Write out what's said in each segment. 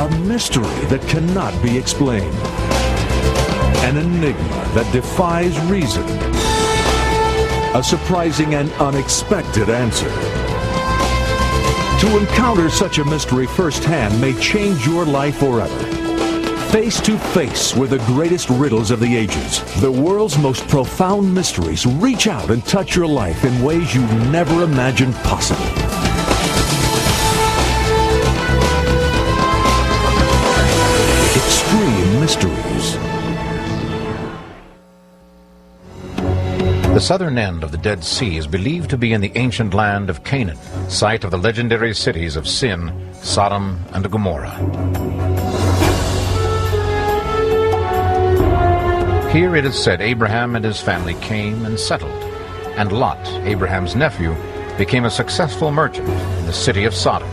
A mystery that cannot be explained. An enigma that defies reason. A surprising and unexpected answer. To encounter such a mystery firsthand may change your life forever. Face to face with the greatest riddles of the ages, the world's most profound mysteries reach out and touch your life in ways you never imagined possible. Extreme Mysteries. The southern end of the Dead Sea is believed to be in the ancient land of Canaan, site of the legendary cities of Sin, Sodom, and Gomorrah. Here it is said Abraham and his family came and settled, and Lot, Abraham's nephew, became a successful merchant in the city of Sodom.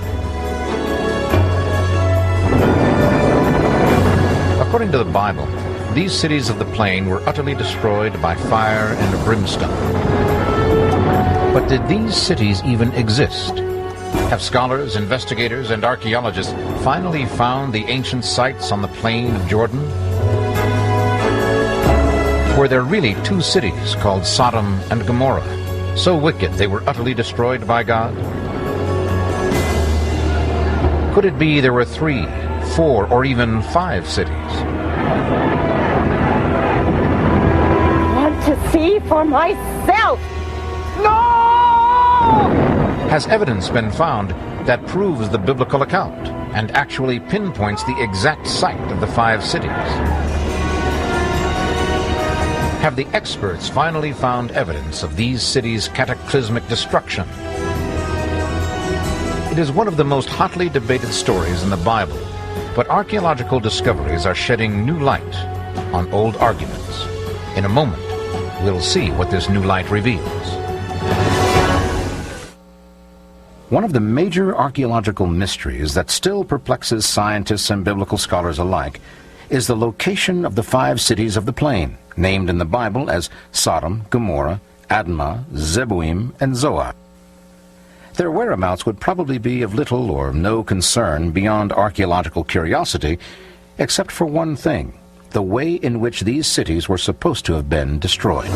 According to the Bible, these cities of the plain were utterly destroyed by fire and brimstone. But did these cities even exist? Have scholars, investigators, and archaeologists finally found the ancient sites on the plain of Jordan? Were there really two cities called Sodom and Gomorrah, so wicked they were utterly destroyed by God? Could it be there were 3, 4, or even 5 cities? I want to see for myself! No! Has evidence been found that proves the biblical account and actually pinpoints the exact site of the 5 cities? Have the experts finally found evidence of these cities' cataclysmic destruction? It is one of the most hotly debated stories in the Bible, but archaeological discoveries are shedding new light on old arguments. In a moment, we'll see what this new light reveals. One of the major archaeological mysteries that still perplexes scientists and biblical scholars alike is the location of the 5 cities of the plain, named in the Bible as Sodom, Gomorrah, Admah, Zeboim, and Zoar. Their whereabouts would probably be of little or no concern beyond archaeological curiosity, except for one thing: the way in which these cities were supposed to have been destroyed.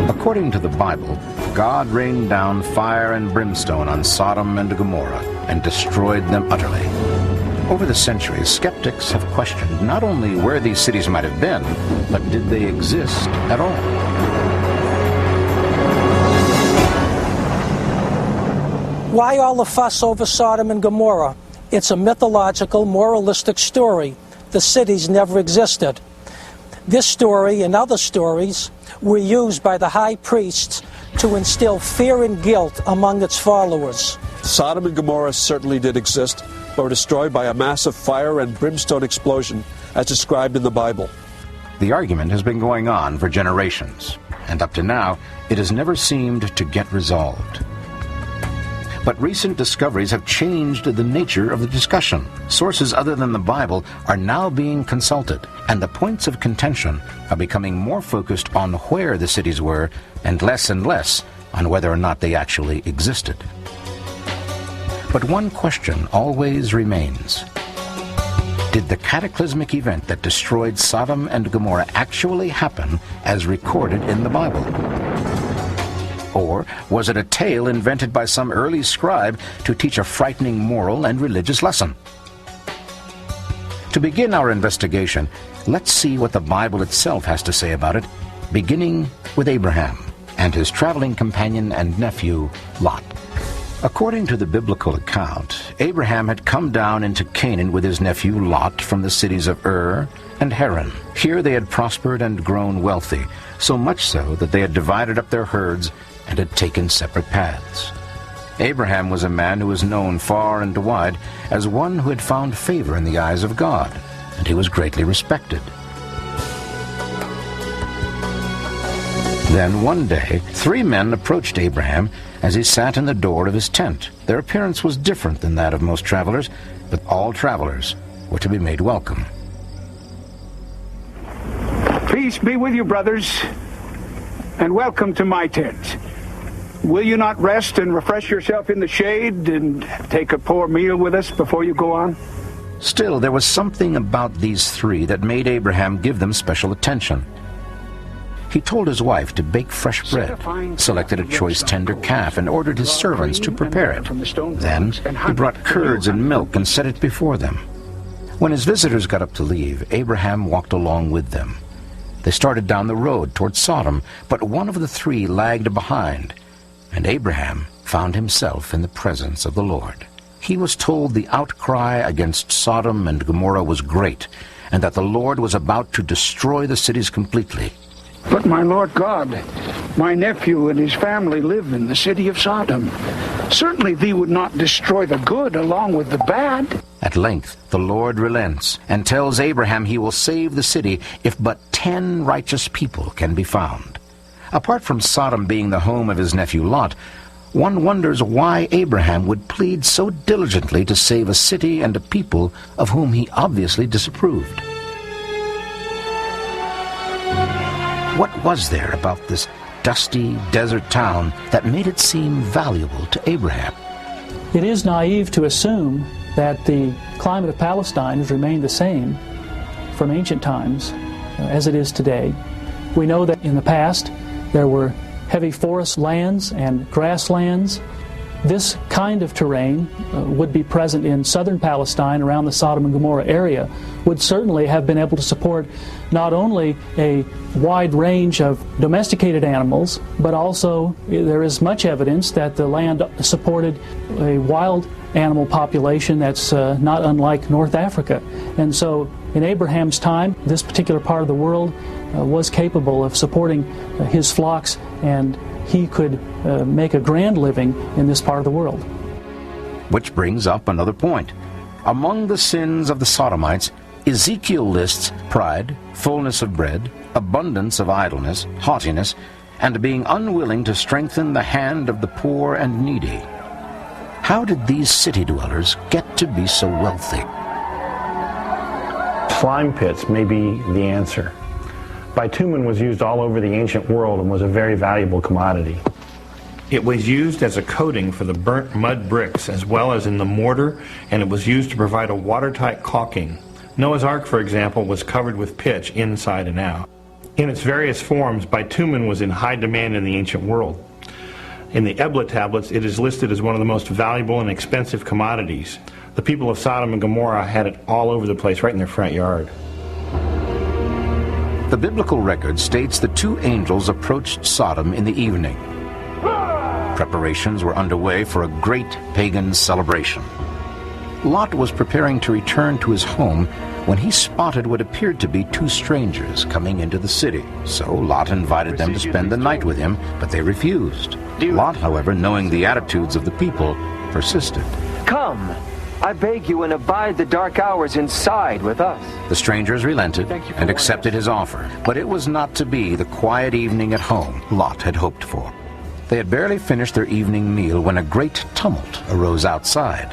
According to the Bible, God rained down fire and brimstone on Sodom and Gomorrah and destroyed them utterly. Over the centuries, skeptics have questioned not only where these cities might have been, but did they exist at all? Why all the fuss over Sodom and Gomorrah? It's a mythological, moralistic story. The cities never existed. This story and other stories were used by the high priests to instill fear and guilt among its followers. Sodom and Gomorrah certainly did exist, but were destroyed by a massive fire and brimstone explosion, as described in the Bible. The argument has been going on for generations, and up to now, it has never seemed to get resolved. But recent discoveries have changed the nature of the discussion. Sources other than the Bible are now being consulted, and the points of contention are becoming more focused on where the cities were and less on whether or not they actually existed. But one question always remains. Did the cataclysmic event that destroyed Sodom and Gomorrah actually happen as recorded in the Bible? Or was it a tale invented by some early scribe to teach a frightening moral and religious lesson? To begin our investigation, let's see what the Bible itself has to say about it, beginning with Abraham and his traveling companion and nephew, Lot. According to the biblical account, Abraham had come down into Canaan with his nephew Lot from the cities of Ur and Haran. Here they had prospered and grown wealthy, so much so that they had divided up their herds and had taken separate paths. Abraham was a man who was known far and wide as one who had found favor in the eyes of God, and he was greatly respected. Then one day, 3 men approached Abraham as he sat in the door of his tent. Their appearance was different than that of most travelers, but all travelers were to be made welcome. Peace be with you, brothers, and welcome to my tent. Will you not rest and refresh yourself in the shade and take a poor meal with us before you go on? Still, there was something about these three that made Abraham give them special attention. He told his wife to bake fresh bread, selected a choice tender calf, and ordered his servants to prepare it. Then he brought curds and milk and set it before them. When his visitors got up to leave, Abraham walked along with them. They started down the road toward Sodom, but one of the three lagged behind, and Abraham found himself in the presence of the Lord. He was told the outcry against Sodom and Gomorrah was great, and that the Lord was about to destroy the cities completely. But my Lord God, my nephew and his family live in the city of Sodom. Certainly thee would not destroy the good along with the bad. At length the Lord relents and tells Abraham he will save the city if but 10 righteous people can be found. Apart from Sodom being the home of his nephew Lot, one wonders why Abraham would plead so diligently to save a city and a people of whom he obviously disapproved. What was there about this dusty desert town that made it seem valuable to Abraham? It is naive to assume that the climate of Palestine has remained the same from ancient times as it is today. We know that in the past there were heavy forest lands and grasslands. This kind of terrain would be present in southern Palestine around the Sodom and Gomorrah area, would certainly have been able to support not only a wide range of domesticated animals, but also there is much evidence that the land supported a wild animal population that's not unlike North Africa. And so in Abraham's time, this particular part of the world was capable of supporting his flocks, and he could make a grand living in this part of the world. Which brings up another point. Among the sins of the Sodomites, Ezekiel lists pride, fullness of bread, abundance of idleness, haughtiness, and being unwilling to strengthen the hand of the poor and needy. How did these city dwellers get to be so wealthy? Slime pits may be the answer. Bitumen was used all over the ancient world and was a very valuable commodity. It was used as a coating for the burnt mud bricks as well as in the mortar, and it was used to provide a watertight caulking. Noah's Ark, for example, was covered with pitch inside and out. In its various forms, bitumen was in high demand in the ancient world. In the Ebla tablets, it is listed as one of the most valuable and expensive commodities. The people of Sodom and Gomorrah had it all over the place, right in their front yard. The biblical record states the two angels approached Sodom in the evening. Preparations were underway for a great pagan celebration. Lot was preparing to return to his home when he spotted what appeared to be two strangers coming into the city. So Lot invited them to spend the night with him, but they refused. Lot, however, knowing the attitudes of the people, persisted. Come, I beg you, and abide the dark hours inside with us. The strangers relented and accepted his offer, but it was not to be the quiet evening at home Lot had hoped for. They had barely finished their evening meal when a great tumult arose outside.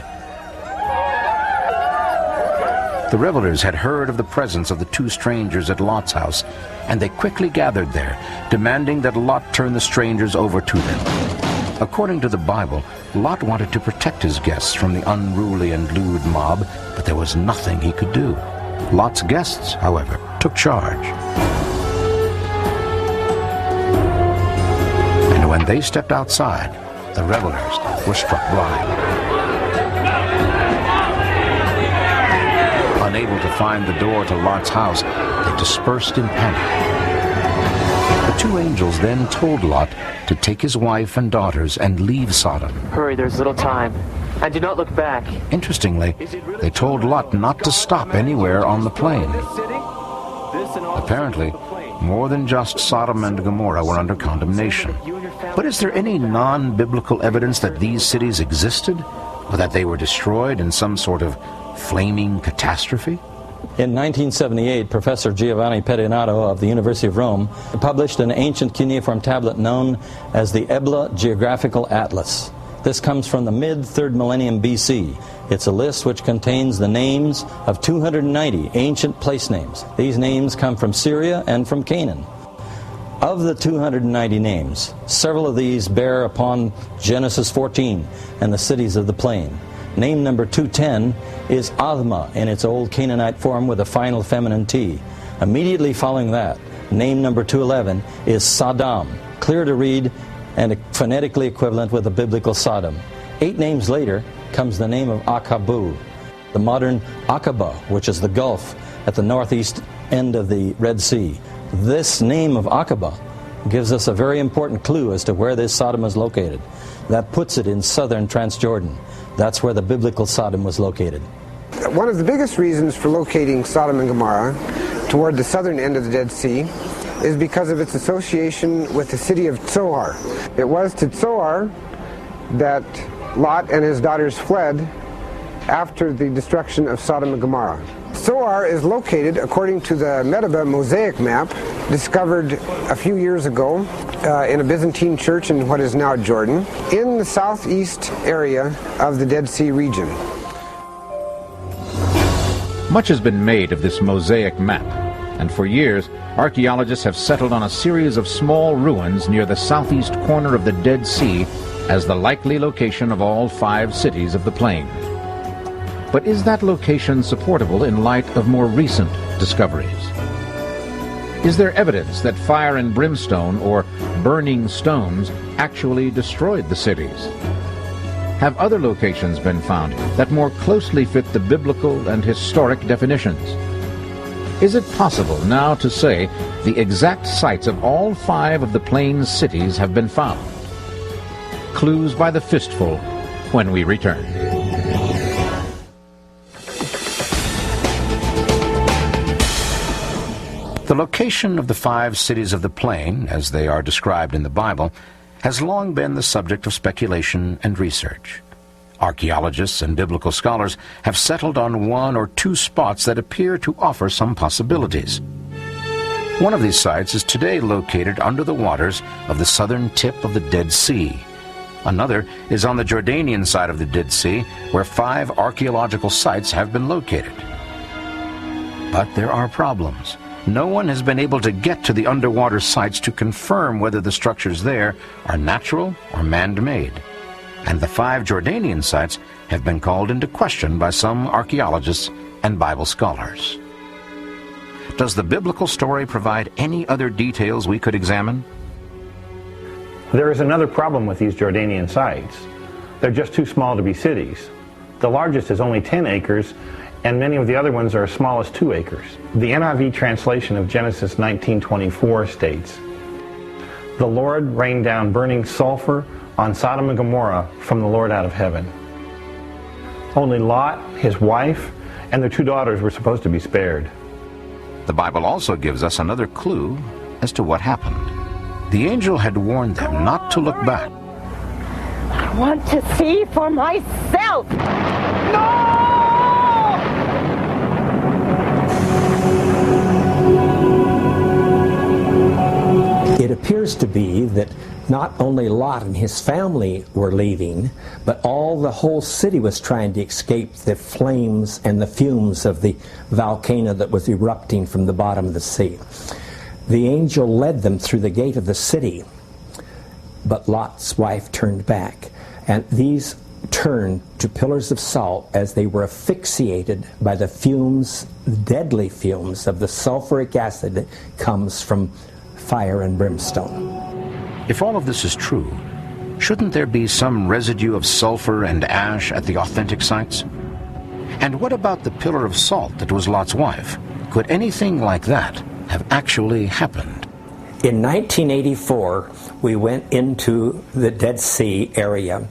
The revelers had heard of the presence of the two strangers at Lot's house, and they quickly gathered there, demanding that Lot turn the strangers over to them. According to the Bible, Lot wanted to protect his guests from the unruly and lewd mob, but there was nothing he could do. Lot's guests, however, took charge. And when they stepped outside, the revelers were struck blind. Unable to find the door to Lot's house, they dispersed in panic. The two angels then told Lot to take his wife and daughters and leave Sodom. Hurry, there's little time. And do not look back. Interestingly, they told Lot not to stop anywhere on the plain. Apparently, more than just Sodom and Gomorrah were under condemnation. But is there any non-biblical evidence that these cities existed, or that they were destroyed in some sort of flaming catastrophe? In 1978, Professor Giovanni Pettinato of the University of Rome published an ancient cuneiform tablet known as the Ebla Geographical Atlas. This comes from the mid-3rd millennium BC. It's a list which contains the names of 290 ancient place names. These names come from Syria and from Canaan. Of the 290 names, several of these bear upon Genesis 14 and the cities of the plain. Name number 210 is Admah in its old Canaanite form with a final feminine T. Immediately following that, name number 211 is Sodom, clear to read and phonetically equivalent with the biblical Sodom. 8 names later comes the name of Aqabu, the modern Aqaba, which is the Gulf at the northeast end of the Red Sea. This name of Aqaba gives us a very important clue as to where this Sodom is located. That puts it in southern Transjordan. That's where the biblical Sodom was located. One of the biggest reasons for locating Sodom and Gomorrah toward the southern end of the Dead Sea is because of its association with the city of Zoar. It was to Zoar that Lot and his daughters fled after the destruction of Sodom and Gomorrah. Zoar is located, according to the Medeba mosaic map, discovered a few years ago in a Byzantine church in what is now Jordan, in the southeast area of the Dead Sea region. Much has been made of this mosaic map, and for years, archaeologists have settled on a series of small ruins near the southeast corner of the Dead Sea as the likely location of all 5 cities of the plain. But is that location supportable in light of more recent discoveries? Is there evidence that fire and brimstone, or burning stones, actually destroyed the cities? Have other locations been found that more closely fit the biblical and historic definitions? Is it possible now to say the exact sites of all 5 of the plains cities have been found? Clues by the fistful when we return. The location of the 5 cities of the plain, as they are described in the Bible, has long been the subject of speculation and research. Archaeologists and biblical scholars have settled on 1 or 2 spots that appear to offer some possibilities. One of these sites is today located under the waters of the southern tip of the Dead Sea. Another is on the Jordanian side of the Dead Sea, where 5 archaeological sites have been located. But there are problems. No one has been able to get to the underwater sites to confirm whether the structures there are natural or man-made. And the 5 Jordanian sites have been called into question by some archaeologists and Bible scholars. Does the biblical story provide any other details we could examine? There is another problem with these Jordanian sites. They're just too small to be cities. The largest is only 10 acres, and many of the other ones are as small as 2 acres. The NIV translation of Genesis 19:24 states, "The Lord rained down burning sulfur on Sodom and Gomorrah from the Lord out of heaven." Only Lot, his wife, and their 2 daughters were supposed to be spared. The Bible also gives us another clue as to what happened. The angel had warned them not to look back. I want to see for myself. No! It appears to be that not only Lot and his family were leaving, but the whole city was trying to escape the flames and the fumes of the volcano that was erupting from the bottom of the sea. The angel led them through the gate of the city, but Lot's wife turned back, and these turned to pillars of salt as they were asphyxiated by the fumes, deadly fumes of the sulfuric acid that comes from fire and brimstone. If all of this is true, shouldn't there be some residue of sulfur and ash at the authentic sites? And what about the pillar of salt that was Lot's wife? Could anything like that have actually happened? In 1984, we went into the Dead Sea area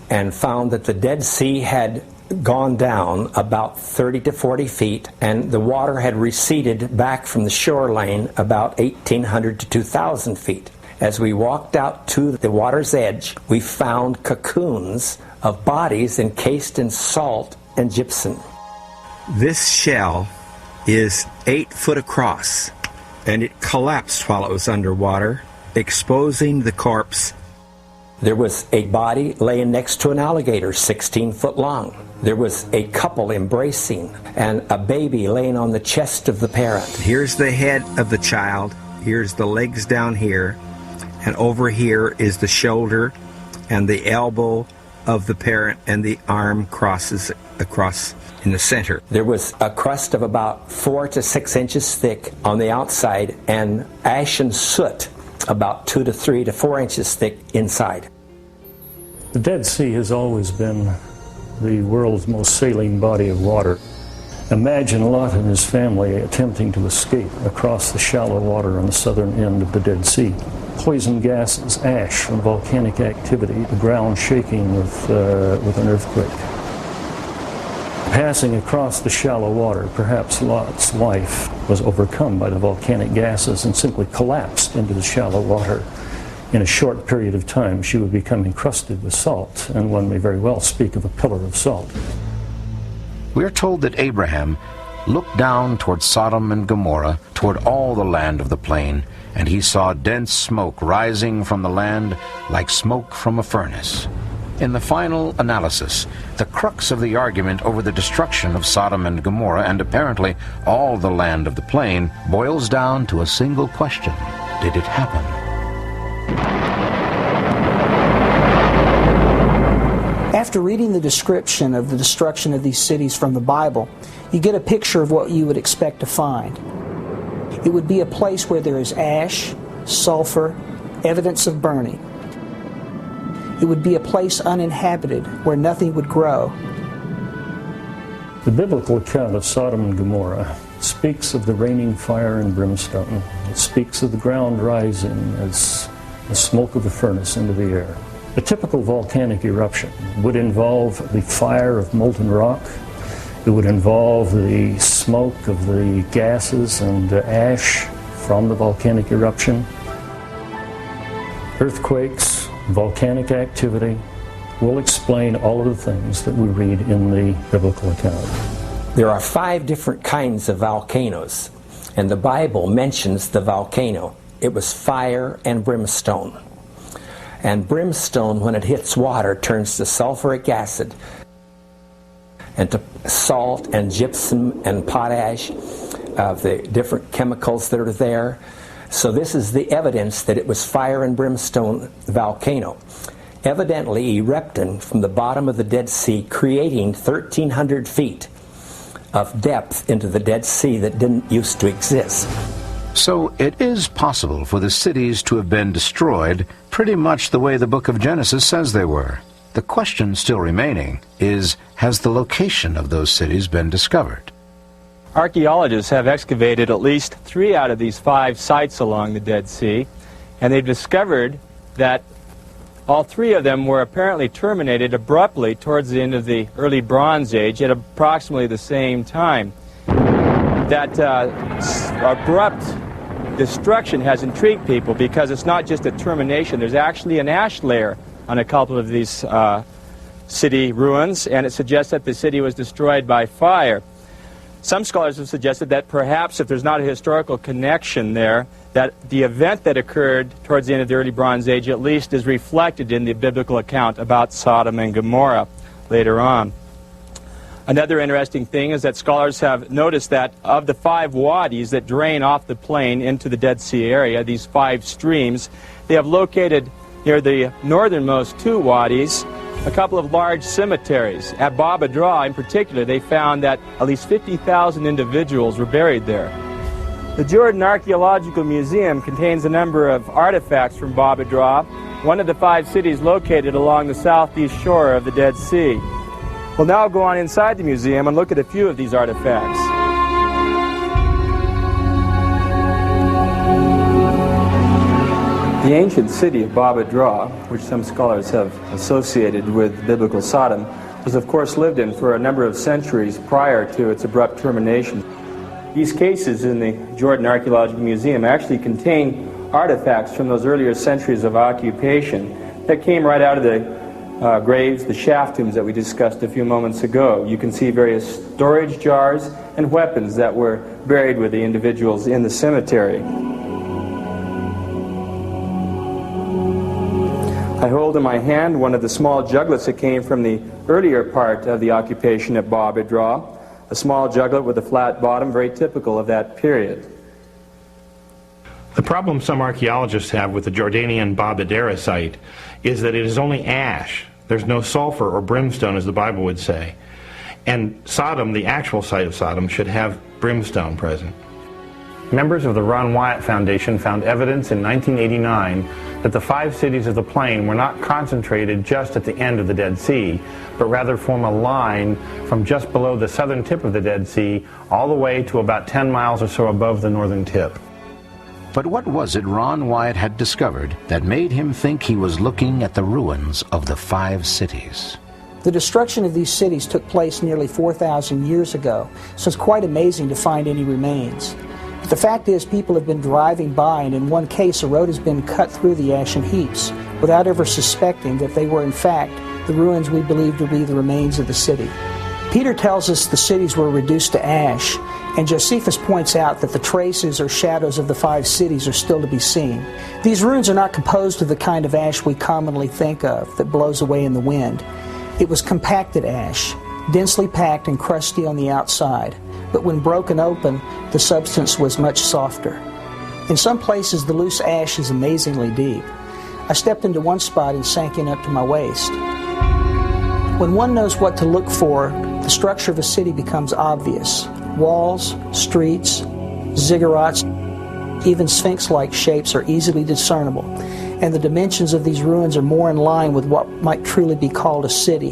and found that the Dead Sea had gone down about 30 to 40 feet, and the water had receded back from the shoreline about 1,800 to 2,000 feet. As we walked out to the water's edge, we found cocoons of bodies encased in salt and gypsum. This shell is 8 foot across, and it collapsed while it was underwater, exposing the corpse. There was a body laying next to an alligator 16 foot long. There was a couple embracing and a baby laying on the chest of the parent. Here's the head of the child. Here's the legs down here, and over here is the shoulder and the elbow of the parent, and the arm crosses across in the center. There was a crust of about 4 to 6 inches thick on the outside, and ashen soot about 2 to 3 to 4 inches thick inside. The Dead Sea has always been the world's most saline body of water. Imagine Lot and his family attempting to escape across the shallow water on the southern end of the Dead Sea. Poison gases, ash from volcanic activity, the ground shaking with an earthquake. Passing across the shallow water, perhaps Lot's wife was overcome by the volcanic gases and simply collapsed into the shallow water. In a short period of time, she would become encrusted with salt, and one may very well speak of a pillar of salt. We're told that Abraham looked down toward Sodom and Gomorrah, toward all the land of the plain, and he saw dense smoke rising from the land like smoke from a furnace. In the final analysis, the crux of the argument over the destruction of Sodom and Gomorrah, and apparently all the land of the plain, boils down to a single question: did it happen? After reading the description of the destruction of these cities from the Bible, you get a picture of what you would expect to find. It would be a place where there is ash, sulfur, evidence of burning. It would be a place uninhabited, where nothing would grow. The biblical account of Sodom and Gomorrah speaks of the raining fire and brimstone. It speaks of the ground rising as the smoke of a furnace into the air. A typical volcanic eruption would involve the fire of molten rock. It would involve the smoke of the gases and ash from the volcanic eruption. Earthquakes, volcanic activity will explain all of the things that we read in the biblical account. There are 5 different kinds of volcanoes, and the Bible mentions the volcano. It was fire and brimstone. And brimstone, when it hits water, turns to sulfuric acid and to salt and gypsum and potash, the different chemicals that are there. So this is the evidence that it was fire and brimstone volcano, evidently erupting from the bottom of the Dead Sea, creating 1,300 feet of depth into the Dead Sea that didn't used to exist. So it is possible for the cities to have been destroyed pretty much the way the book of Genesis says they were. The question still remaining is, has the location of those cities been discovered? Archaeologists have excavated at least 3 out of these 5 sites along the Dead Sea, and they've discovered that all 3 of them were apparently terminated abruptly towards the end of the early Bronze Age at approximately the same time. That abrupt destruction has intrigued people because it's not just a termination. There's actually an ash layer on a couple of these city ruins, and it suggests that the city was destroyed by fire. Some scholars have suggested that perhaps if there's not a historical connection there, that the event that occurred towards the end of the early Bronze Age at least is reflected in the biblical account about Sodom and Gomorrah later on. Another interesting thing is that scholars have noticed that of the 5 wadis that drain off the plain into the Dead Sea area, these 5 streams, they have located near the northernmost 2 wadis a couple of large cemeteries. At Baba Dra in particular, they found that at least 50,000 individuals were buried there. The Jordan Archaeological Museum contains a number of artifacts from Baba Dra, one of the 5 cities located along the southeast shore of the Dead Sea. We'll now go on inside the museum and look at a few of these artifacts. The ancient city of Baba Dra, which some scholars have associated with biblical Sodom, was of course lived in for a number of centuries prior to its abrupt termination. These cases in the Jordan Archaeological Museum actually contain artifacts from those earlier centuries of occupation that came right out of the graves, the shaft tombs that we discussed a few moments ago. You can see various storage jars and weapons that were buried with the individuals in the cemetery. I hold in my hand one of the small juglets that came from the earlier part of the occupation at Baba Dra, a small juglet with a flat bottom, very typical of that period. The problem some archaeologists have with the Jordanian Babadera site is that it is only ash. There's no sulfur or brimstone, as the Bible would say. And Sodom, the actual site of Sodom, should have brimstone present. Members of the Ron Wyatt Foundation found evidence in 1989 that the 5 cities of the plain were not concentrated just at the end of the Dead Sea, but rather form a line from just below the southern tip of the Dead Sea all the way to about 10 miles or so above the northern tip. But what was it Ron Wyatt had discovered that made him think he was looking at the ruins of the 5 cities? The destruction of these cities took place nearly 4,000 years ago, so it's quite amazing to find any remains. But the fact is, people have been driving by, and in one case a road has been cut through the ashen heaps without ever suspecting that they were in fact the ruins we believe to be the remains of the city. Peter tells us the cities were reduced to ash, and Josephus points out that the traces or shadows of the 5 cities are still to be seen. These ruins are not composed of the kind of ash we commonly think of that blows away in the wind. It was compacted ash, densely packed and crusty on the outside, but when broken open, the substance was much softer. In some places, the loose ash is amazingly deep. I stepped into one spot and sank in up to my waist. When one knows what to look for, the structure of a city becomes obvious. Walls, streets, ziggurats, even sphinx-like shapes are easily discernible, and the dimensions of these ruins are more in line with what might truly be called a city.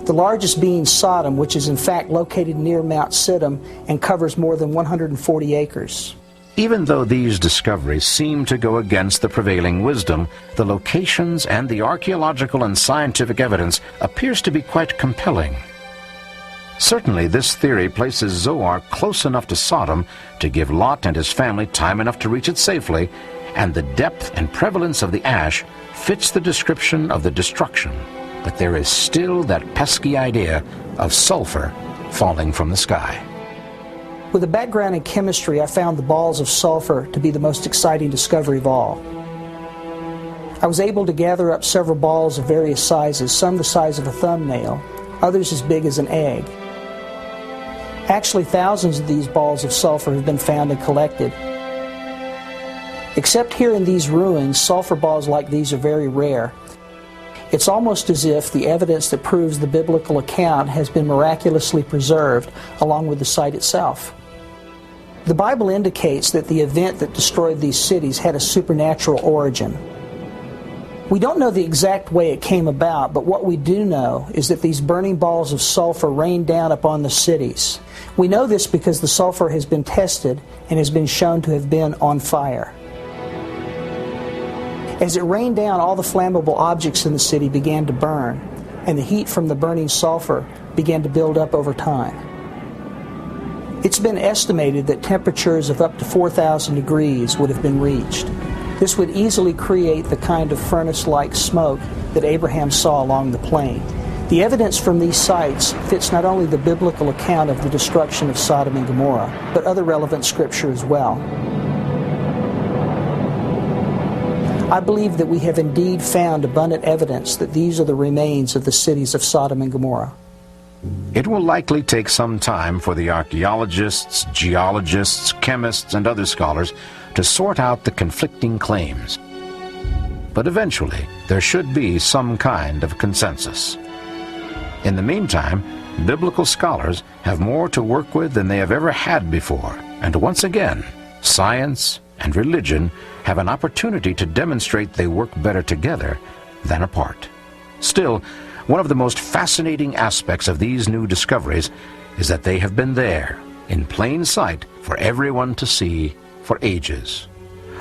The largest being Sodom, which is in fact located near Mount Siddim and covers more than 140 acres. Even though these discoveries seem to go against the prevailing wisdom, the locations and the archaeological and scientific evidence appears to be quite compelling. Certainly this theory places Zoar close enough to Sodom to give Lot and his family time enough to reach it safely, and the depth and prevalence of the ash fits the description of the destruction. But there is still that pesky idea of sulfur falling from the sky. With a background in chemistry, I found the balls of sulfur to be the most exciting discovery of all. I was able to gather up several balls of various sizes, some the size of a thumbnail, others as big as an egg. Actually, thousands of these balls of sulfur have been found and collected. Except here in these ruins, sulfur balls like these are very rare. It's almost as if the evidence that proves the biblical account has been miraculously preserved along with the site itself. The Bible indicates that the event that destroyed these cities had a supernatural origin. We don't know the exact way it came about, but what we do know is that these burning balls of sulfur rained down upon the cities. We know this because the sulfur has been tested and has been shown to have been on fire. As it rained down, all the flammable objects in the city began to burn, and the heat from the burning sulfur began to build up over time. It's been estimated that temperatures of up to 4,000 degrees would have been reached. This would easily create the kind of furnace-like smoke that Abraham saw along the plain. The evidence from these sites fits not only the biblical account of the destruction of Sodom and Gomorrah, but other relevant scripture as well. I believe that we have indeed found abundant evidence that these are the remains of the cities of Sodom and Gomorrah. It will likely take some time for the archaeologists, geologists, chemists, and other scholars to sort out the conflicting claims. But eventually, there should be some kind of consensus. In the meantime, biblical scholars have more to work with than they have ever had before, and once again, science and religion have an opportunity to demonstrate they work better together than apart. Still, one of the most fascinating aspects of these new discoveries is that they have been there, in plain sight, for everyone to see for ages.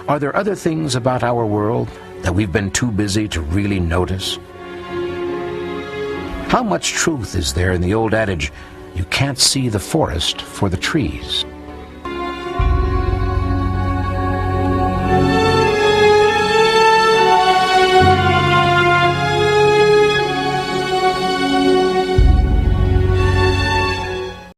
Are there other things about our world that we've been too busy to really notice? How much truth is there in the old adage, you can't see the forest for the trees?